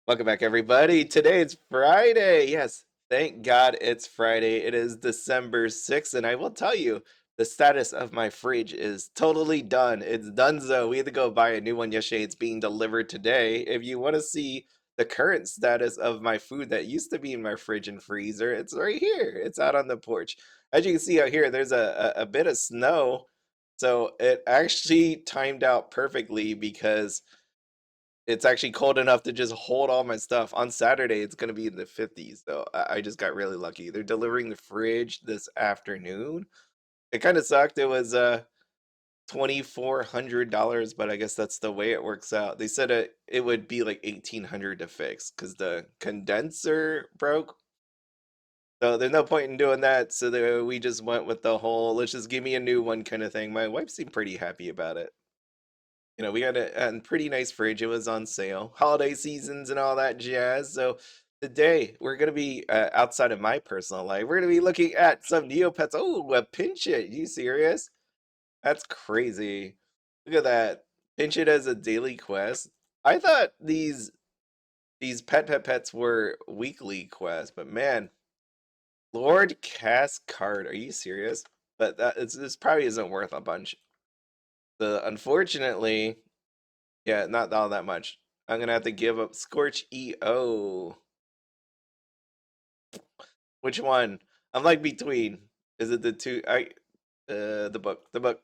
Welcome back, everybody. Today is Friday. Yes, thank God it's Friday. It is December 6th, and I will tell you the status of my fridge is totally done. It's donezo. We had to go buy a new one yesterday. It's being delivered today. If you want to see the current status of my food that used to be in my fridge and freezer, it's right here. It's out on the porch. As you can see out here, there's a bit of snow. So it actually timed out perfectly because it's actually cold enough to just hold all my stuff. On Saturday, it's gonna be in the 50s, so I just got really lucky. They're delivering the fridge this afternoon. It kind of sucked. It was $2,400, but I guess that's the way it works out. They said it would be like 1,800 to fix because the condenser broke. So there's no point in doing that. So we just went with the whole let's just give me a new one kind of thing. My wife seemed pretty happy about it. We got a pretty nice fridge. It was on sale, holiday seasons and all that jazz. So today we're gonna be outside of my personal life. We're gonna be looking at some Neopets. Oh, a pinch it. You serious? That's crazy. Look at that. Pinch it as a daily quest. I thought these pets were weekly quests, but man, Lord Cast card. Are you serious? But this probably isn't worth a bunch. Unfortunately. Yeah, not all that much. I'm gonna have to give up Scorch EO. Which one? I'm like between. Is it the two? The book. The book.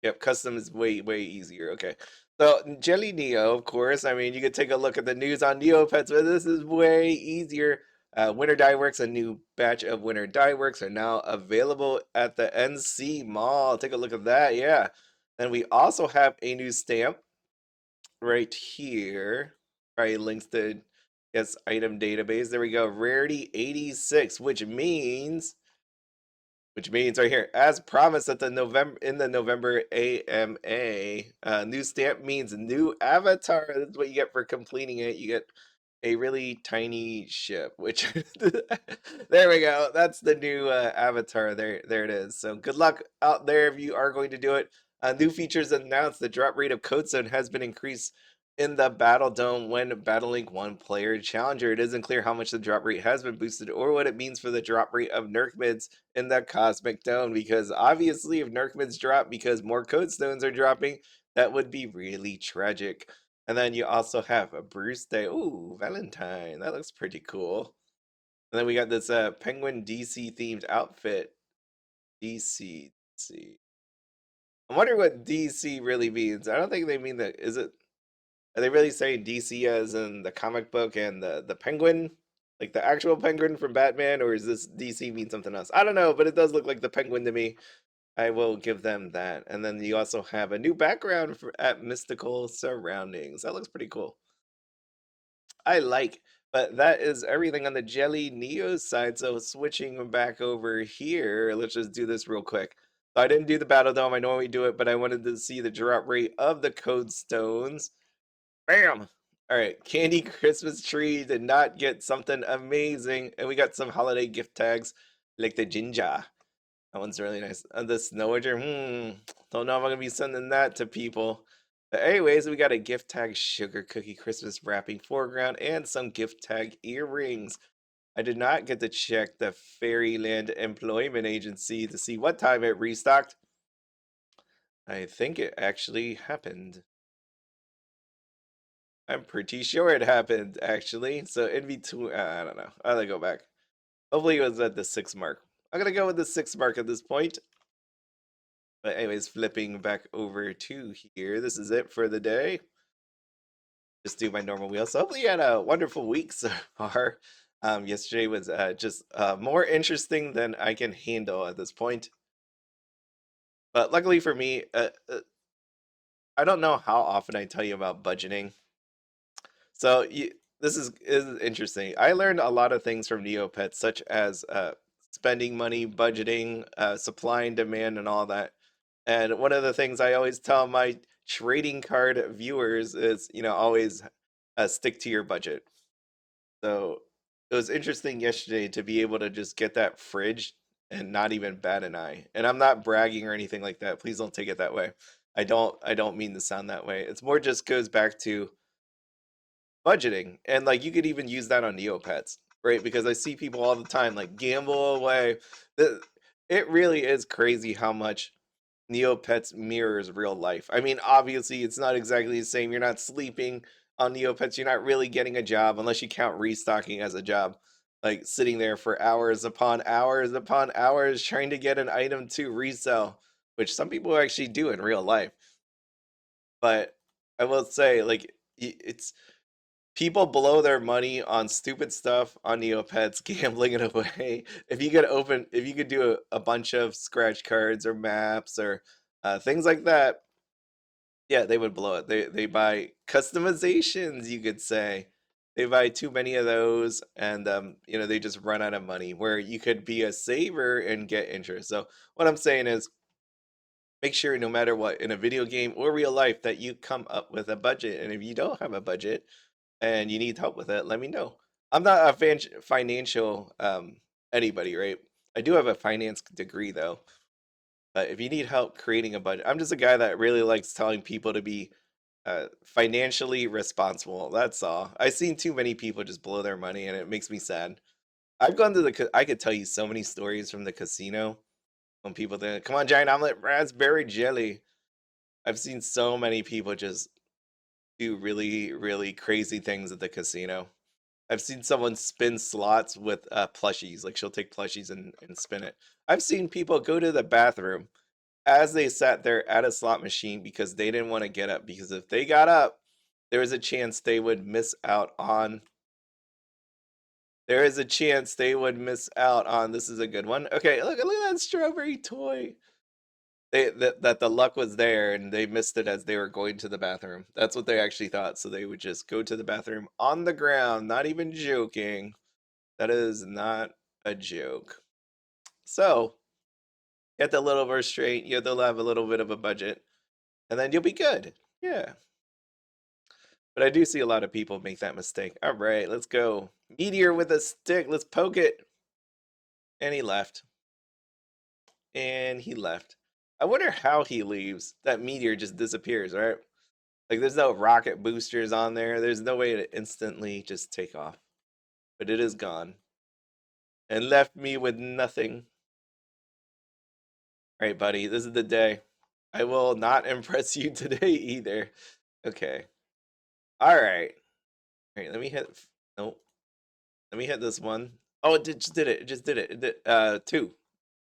Yep, custom is way easier. Okay. So Jelly Neo, of course. I mean, you could take a look at the news on Neopets, but this is way easier. Winter Dye Works, a new batch of Winter Dye Works are now available at the NC Mall. Take a look at that. Yeah. And we also have a new stamp right here. Probably links to item database. There we go. Rarity 86, which means right here, as promised at the November AMA, new stamp means new avatar. That's what you get for completing it. You get a really tiny ship, which there we go. That's the new avatar. There it is. So good luck out there if you are going to do it. New features announced. The drop rate of Code Zone has been increased in the Battledome when battling one player challenger. It isn't clear how much the drop rate has been boosted or what it means for the drop rate of Nerf mids in the Cosmic Dome, because obviously if Nerf mids drop because more code stones are dropping, that would be really tragic. And then you also have a Bruce Day. Ooh, Valentine. That looks pretty cool. And then we got this Penguin DC themed outfit. DC. DC. I'm wondering what DC really means. I don't think they mean that. Are they really saying DC as in the comic book and the penguin? Like the actual penguin from Batman, or is this DC mean something else? I don't know, but it does look like the penguin to me. I will give them that. And then you also have a new background at Mystical Surroundings. That looks pretty cool. I like, but that is everything on the Jelly Neo side. So switching back over here, let's just do this real quick. So I didn't do the Battle Dome. I normally do it, but I wanted to see the drop rate of the code stones. Bam! All right, Candy Christmas Tree did not get something amazing, and we got some holiday gift tags like the Jinja. That one's really nice. And the Snowager, don't know if I'm gonna be sending that to people. But anyways, we got a gift tag sugar cookie Christmas wrapping foreground and some gift tag earrings. I did not get to check the Faerieland Employment Agency to see what time it restocked. I think it actually happened. I'm pretty sure it happened, actually. So in between, I don't know. I'll go back. Hopefully it was at the 6 mark. I'm gonna go with the 6 mark at this point. But anyways, flipping back over to here. This is it for the day. Just do my normal wheel. So hopefully you had a wonderful week so far. Yesterday was just more interesting than I can handle at this point. But luckily for me, I don't know how often I tell you about budgeting. So this is interesting. I learned a lot of things from Neopets, such as spending money, budgeting, supply and demand, and all that. And one of the things I always tell my trading card viewers is, always stick to your budget. So it was interesting yesterday to be able to just get that fridge and not even bat an eye. And I'm not bragging or anything like that. Please don't take it that way. I don't mean to sound that way. It's more just goes back to budgeting, and like you could even use that on Neopets, right? Because I see people all the time like gamble away. It really is crazy how much Neopets mirrors real life. I mean, obviously, it's not exactly the same. You're not sleeping on Neopets. You're not really getting a job unless you count restocking as a job. Like sitting there for hours upon hours upon hours trying to get an item to resell, which some people actually do in real life. But I will say, like, it's people blow their money on stupid stuff on Neopets, gambling it away. If you could do a bunch of scratch cards or maps or things like that, yeah, they would blow it. They buy customizations, you could say. They buy too many of those, and they just run out of money. Where you could be a saver and get interest. So what I'm saying is, make sure no matter what in a video game or real life that you come up with a budget. And if you don't have a budget and you need help with it, let me know. I'm not a financial anybody, right? I do have a finance degree though. But if you need help creating a budget, I'm just a guy that really likes telling people to be financially responsible. That's all. I've seen too many people just blow their money, and it makes me sad. I've gone to I could tell you so many stories from the casino when people think, "Come on, giant omelet, raspberry jelly." I've seen so many people just do really, really crazy things at the casino. I've seen someone spin slots with plushies. Like she'll take plushies and spin it. I've seen people go to the bathroom as they sat there at a slot machine because they didn't want to get up. Because if they got up, there was a chance they would miss out on. There is a chance they would miss out on. This is a good one. Okay, look at that strawberry toy. That the luck was there and they missed it as they were going to the bathroom. That's what they actually thought. So they would just go to the bathroom on the ground. Not even joking. That is not a joke. So get the little verse straight. You have to have a little bit of a budget, and then you'll be good. Yeah. But I do see a lot of people make that mistake. All right, let's go. Meteor with a stick. Let's poke it. And he left. And he left. I wonder how he leaves. That meteor just disappears, right? Like there's no rocket boosters on there. There's no way to instantly just take off. But it is gone. And left me with nothing. All right, buddy. This is the day. I will not impress you today either. Okay. All right. All right, let me hit. Nope. Let me hit this one. Oh, just did it. It just did it. It did, two.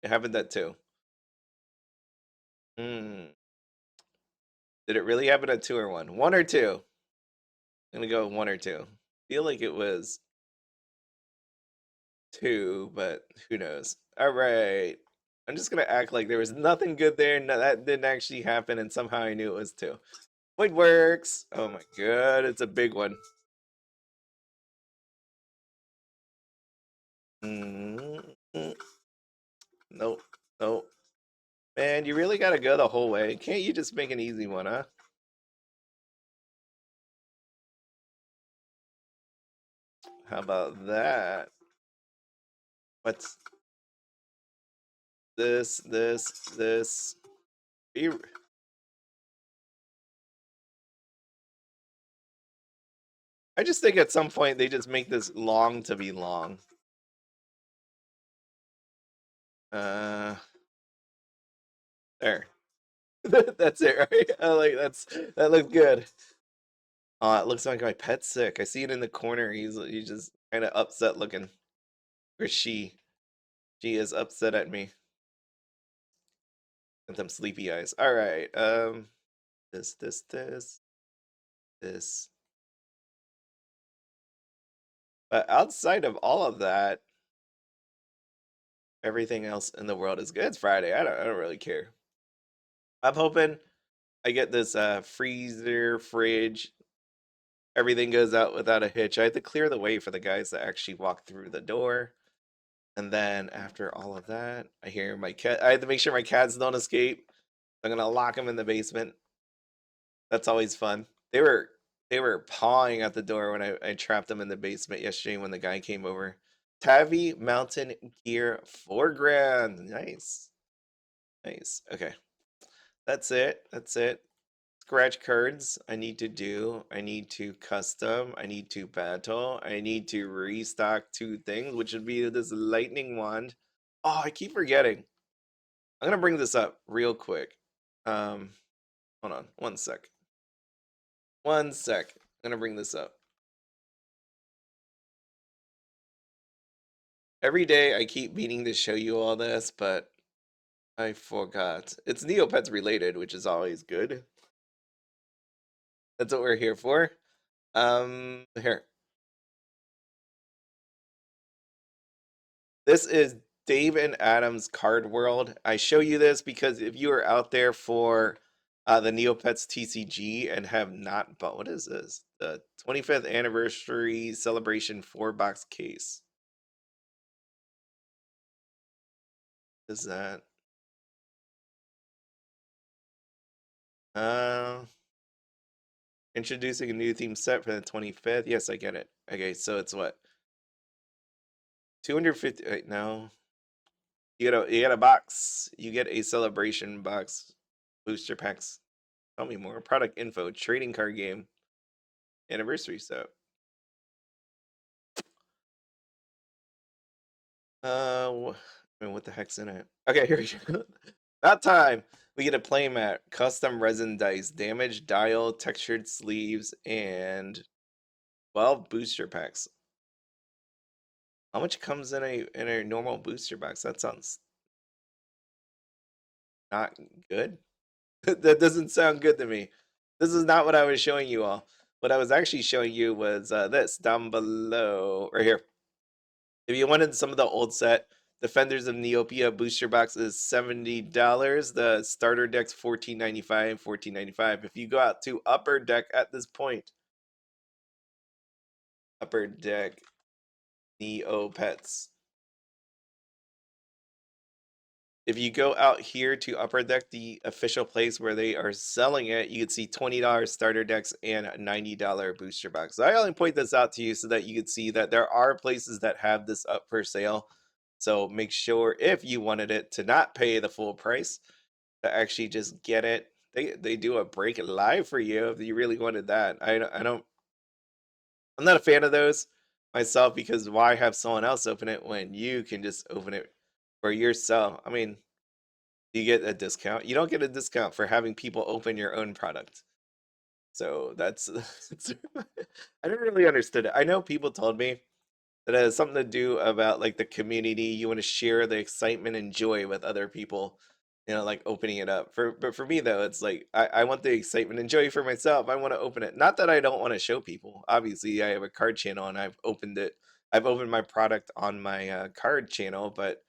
It happened at two. Hmm. Did it really happen at two or one? One or two? I'm gonna go one or two. Feel like it was two, but who knows? All right. I'm just gonna act like there was nothing good there. No, that didn't actually happen, and somehow I knew it was two. It works. Oh my god, it's a big one. Mm-hmm. Nope. Nope. Man, you really gotta go the whole way. Can't you just make an easy one, huh? How about that? What's this? Be I just think at some point they just make this long to be long. Uh, there. That's it, right? That looks good. It looks like my pet's sick. I see it in the corner. He's just kind of upset looking. Or she. She is upset at me with them sleepy eyes. All right. This. But outside of all of that, everything else in the world is good. It's Friday. I don't really care. I'm hoping I get this freezer, fridge. Everything goes out without a hitch. I have to clear the way for the guys that actually walk through the door. And then after all of that, I hear my cat. I have to make sure my cats don't escape. I'm gonna lock them in the basement. That's always fun. They were pawing at the door when I trapped them in the basement yesterday when the guy came over. Tavi Mountain Gear 4 grand. Nice. Nice. Okay. That's it. That's it. scratch cards I need to do. I need to custom. I need to battle. I need to restock two things, which would be this lightning wand. Oh, I keep forgetting. I'm gonna bring this up real quick. Um, hold on, one sec. One sec. I'm gonna bring this up. Every day I keep meaning to show you all this, but I forgot. It's Neopets related, which is always good. That's what we're here for. Here. This is Dave and Adam's Card World. I show you this because if you are out there for the Neopets TCG and have not bought, what is this? The 25th anniversary celebration 4-box case. What is that? Uh, Introducing a new theme set for the 25th. Yes, I get it. Okay, so it's what? 250. Wait, no. You get a box. You get a celebration box. Booster packs. Tell me more. Product info. Trading card game. Anniversary set. I mean, what the heck's in it? Okay, here we go. That time we get a playmat, custom resin dice, damaged dial, textured sleeves, and 12 booster packs. How much comes in a normal booster box? That sounds not good. That doesn't sound good to me. This is not what I was showing you all. What I was actually showing you was this down below, right here. If you wanted some of the old set, Defenders of Neopia booster box is $70. The starter deck's $14.95, $14.95. If you go out to Upper Deck at this point, Upper Deck Neopets. If you go out here to Upper Deck, the official place where they are selling it, you can see $20 starter decks and a $90 booster box. So I only point this out to you so that you can see that there are places that have this up for sale. So make sure if you wanted it to not pay the full price, to actually just get it. They do a break it live for you if you really wanted that. I'm not a fan of those myself because why have someone else open it when you can just open it for yourself? I mean, you get a discount. You don't get a discount for having people open your own product. So that's I never really understood it. I know people told me that it has something to do about like the community. You want to share the excitement and joy with other people, like opening it up. But for me though, it's like I want the excitement and joy for myself. I want to open it. Not that I don't want to show people. Obviously, I have a card channel and I've opened it. I've opened my product on my card channel, but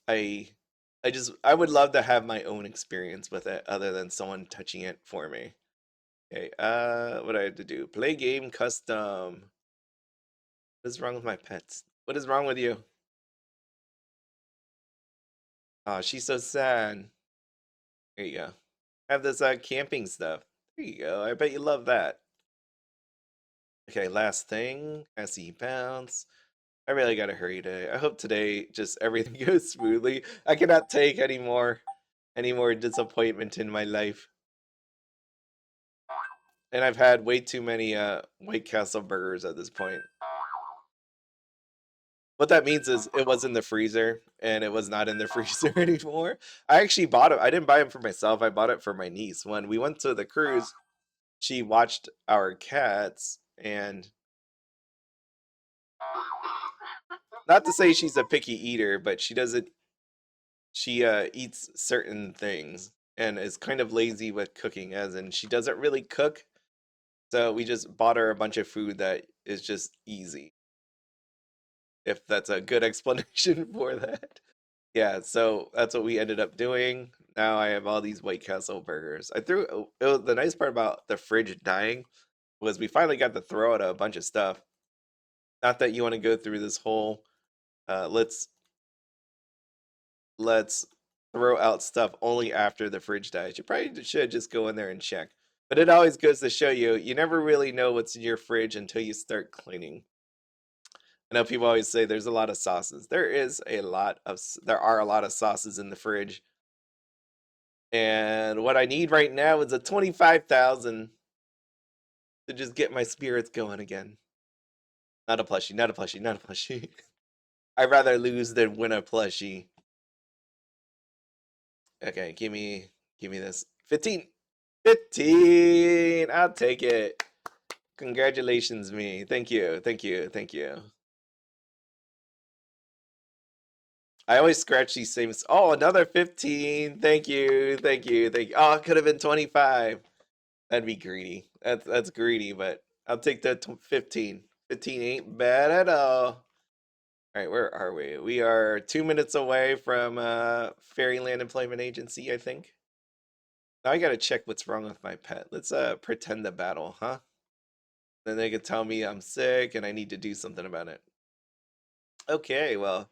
I I would love to have my own experience with it other than someone touching it for me. Okay, what do I have to do? Play game custom. What is wrong with my pets? What is wrong with you? Oh, she's so sad. There you go. Have this camping stuff. There you go. I bet you love that. Okay, last thing. I see bounce. I really gotta hurry today. I hope today just everything goes smoothly. I cannot take any more disappointment in my life. And I've had way too many White Castle burgers at this point. What that means is it was in the freezer and it was not in the freezer anymore. I actually bought it. I didn't buy it for myself. I bought it for my niece. When we went to the cruise, she watched our cats and not to say she's a picky eater, but she eats certain things and is kind of lazy with cooking as in she doesn't really cook. So we just bought her a bunch of food that is just easy. If that's a good explanation for that. Yeah, so that's what we ended up doing. Now I have all these White Castle burgers. The nice part about the fridge dying was we finally got to throw out a bunch of stuff. Not that you want to go through this whole let's throw out stuff only after the fridge dies. You probably should just go in there and check. But it always goes to show you, you never really know what's in your fridge until you start cleaning. I know people always say there's a lot of sauces. There are a lot of sauces in the fridge. And what I need right now is a 25,000 to just get my spirits going again. Not a plushie, not a plushie, not a plushie. I'd rather lose than win a plushie. Okay, give me this. 15. 15. I'll take it. Congratulations, me. Thank you. Thank you. Thank you. I always scratch these same. Oh, another 15. Thank you. Thank you. Thank you. Oh, it could have been 25. That'd be greedy. That's greedy, but I'll take that 15. 15 ain't bad at all. All right, where are we? We are 2 minutes away from Faerieland Employment Agency, I think. Now I gotta check what's wrong with my pet. Let's pretend the battle, huh? Then they could tell me I'm sick and I need to do something about it. Okay, well,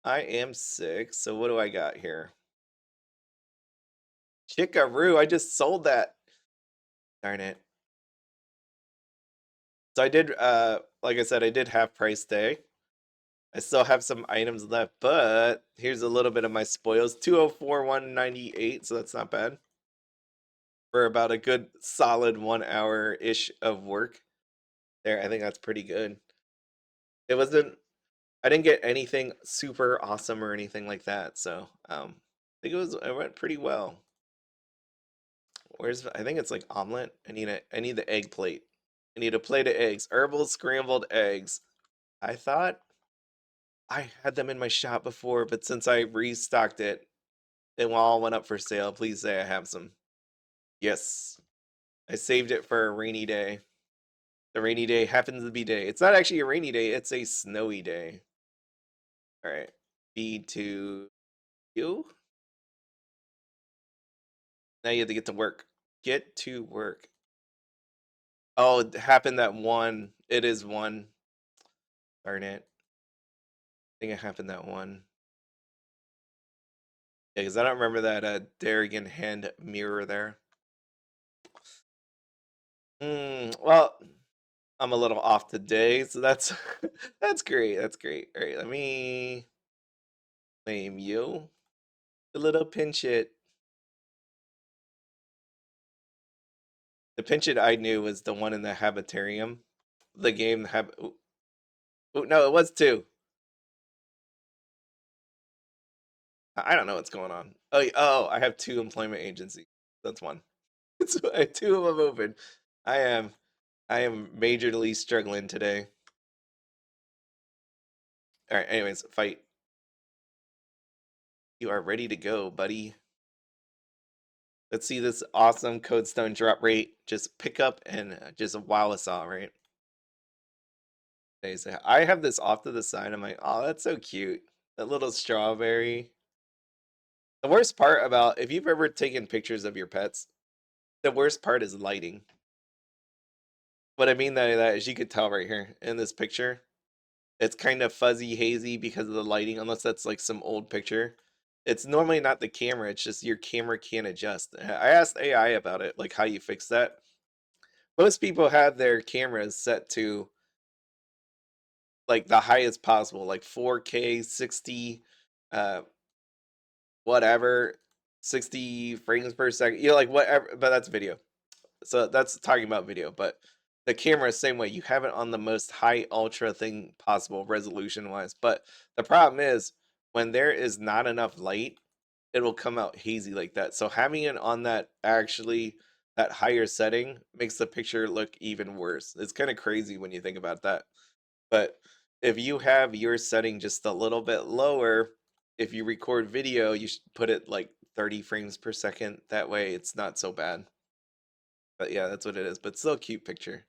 I am sick, so what do I got here? Chickaroo, I just sold that. Darn it. So I did, like I said, I did half price day. I still have some items left, but here's a little bit of my spoils. 204,198, so that's not bad. For about a good solid 1 hour-ish of work. There, I think that's pretty good. It wasn't, I didn't get anything super awesome or anything like that, so I think it went pretty well. Where's, I think it's like omelet. I need the egg plate. I need a plate of eggs. Herbal scrambled eggs. I thought I had them in my shop before, but since I restocked it, it all went up for sale. Please say I have some. Yes. I saved it for a rainy day. The rainy day happens to be day. It's not actually a rainy day, it's a snowy day. Alright. Feed to you. Now you have to get to work. Get to work. Oh, it happened that one. It is one. Darn it. I think it happened that one. Yeah, because I don't remember that Darrigan hand mirror there. Well, I'm a little off today, so that's that's great. That's great. All right, let me name you the little pinch it. The pinch it I knew was the one in the habitarium. The game have. Oh no, it was two. I don't know what's going on. Oh, I have two employment agencies. That's one. It's I have two of them open. I am I am majorly struggling today. All right. Anyways, fight. You are ready to go, buddy. Let's see this awesome Codestone drop rate. Just pick up and just wow us all, right? I have this off to the side. I'm like, oh, that's so cute. That little strawberry. The worst part about, if you've ever taken pictures of your pets, the worst part is lighting. What I mean by that is you could tell right here in this picture, it's kind of fuzzy, hazy because of the lighting, unless that's like some old picture. It's normally not the camera, it's just your camera can't adjust. I asked AI about it, like how you fix that. Most people have their cameras set to like the highest possible, like 4K, 60, uh, whatever, 60 frames per second. You know, like whatever, but that's video. So that's talking about video, but the camera, same way. You have it on the most high ultra thing possible, resolution wise. But the problem is when there is not enough light, it will come out hazy like that. So having it on that actually that higher setting makes the picture look even worse. It's kind of crazy when you think about that. But if you have your setting just a little bit lower, if you record video, you should put it like 30 frames per second. That way it's not so bad. But yeah, that's what it is. But still a cute picture.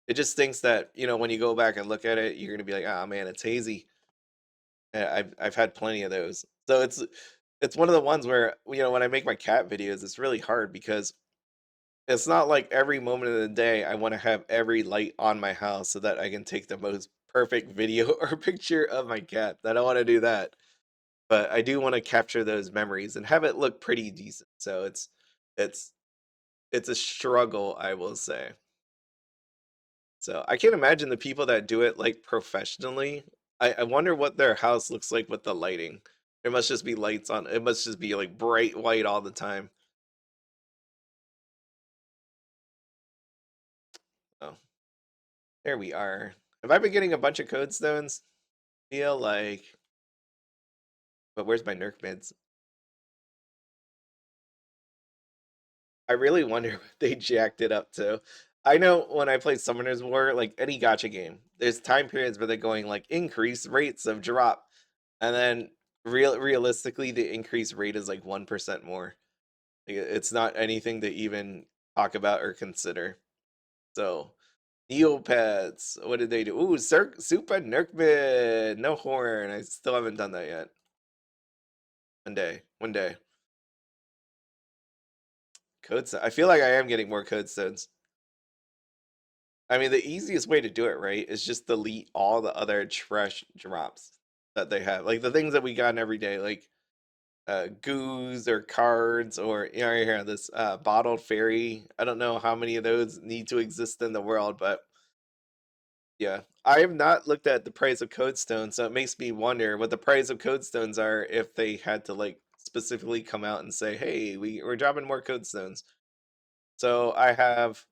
It just thinks that, when you go back and look at it, you're gonna be like, oh man, it's hazy. I've had plenty of those. So it's one of the ones where, when I make my cat videos, it's really hard because it's not like every moment of the day I want to have every light on my house so that I can take the most perfect video or picture of my cat. I don't want to do that. But I do want to capture those memories and have it look pretty decent. So it's it's a struggle, I will say. So I can't imagine the people that do it like professionally. I wonder what their house looks like with the lighting. It must just be lights on. It must just be like bright white all the time. There we are. Have I been getting a bunch of code stones? Feel like, but where's my nerf mids? I really wonder what they jacked it up to. I know when I play Summoner's War, like any gacha game, there's time periods where they're going like increase rates of drop, and then realistically, the increase rate is like 1% more. It's not anything to even talk about or consider. So, Neopets, what did they do? Ooh, Super Nerkmid, no horn. I still haven't done that yet. One day. I feel like I am getting more code stones. I mean, the easiest way to do it, right, is just delete all the other trash drops that they have. Like the things that we got every day, like goos or cards or right here, this bottled fairy. I don't know how many of those need to exist in the world, but yeah. I have not looked at the price of code stones, so it makes me wonder what the price of code stones are if they had to like specifically come out and say, hey, we're dropping more code stones. So I have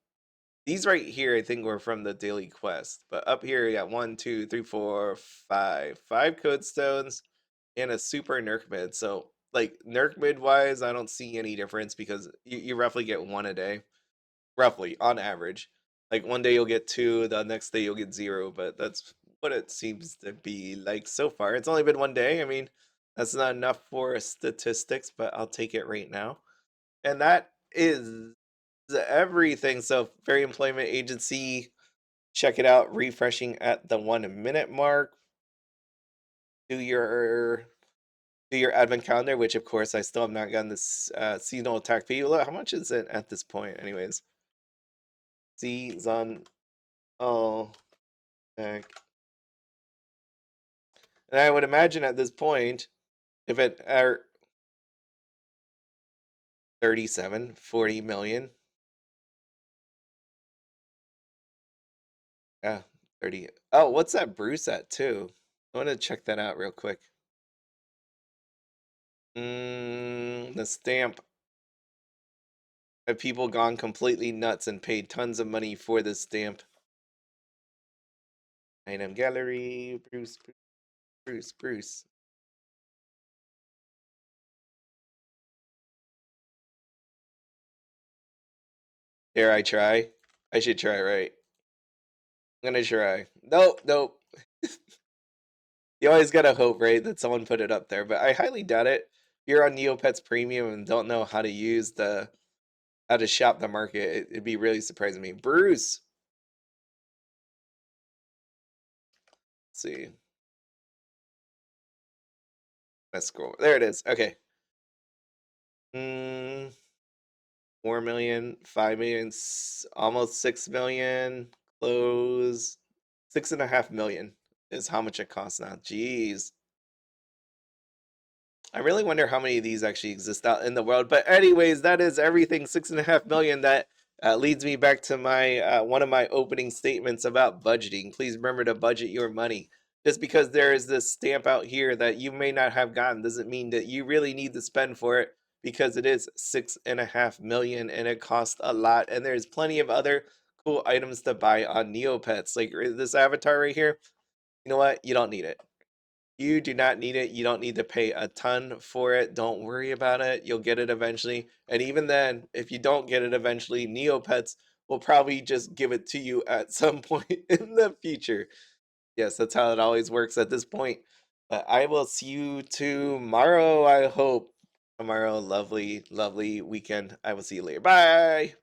these right here, I think, were from the daily quest. But up here, you got 1, 2, 3, 4, 5. 5 code stones and a super nerk mid. So, like, nerk mid wise, I don't see any difference because you roughly get one a day. Roughly, on average. Like, one day you'll get 2, the next day you'll get 0. But that's what it seems to be like so far. It's only been one day. I mean, that's not enough for statistics, but I'll take it right now. And that is everything. So, Fairy Employment Agency, check it out. Refreshing at the 1 minute mark. Do your advent calendar, which of course I still have not gotten this seasonal attack Pea. How much is it at this point, anyways? Seasonal attack. And I would imagine at this point, if it are 37, 40 million. Yeah, 30. Oh, what's that Bruce at too? I want to check that out real quick. The stamp. Have people gone completely nuts and paid tons of money for this stamp? Item gallery, Bruce. Dare I try? I should try, right? I'm gonna try. Nope. You always gotta hope, right, that someone put it up there, but I highly doubt it. If you're on Neopets Premium and don't know how to use how to shop the market, it'd be really surprising me. Bruce. Let's see. Let's scroll. There it is. Okay. 4 million, 5 million, almost 6 million. Close 6.5 million is how much it costs now. Jeez. I really wonder how many of these actually exist out in the world. But anyways, that is everything. 6.5 million. That leads me back to my one of my opening statements about budgeting. Please remember to budget your money. Just because there is this stamp out here that you may not have gotten doesn't mean that you really need to spend for it, because it is 6.5 million and it costs a lot. And there's plenty of other cool items to buy on Neopets. Like this avatar right here. You know what? You don't need it. You do not need it. You don't need to pay a ton for it. Don't worry about it. You'll get it eventually. And even then, if you don't get it eventually, Neopets will probably just give it to you at some point in the future. Yes, that's how it always works at this point. But I will see you tomorrow, I hope. Tomorrow, lovely weekend. I will see you later. Bye.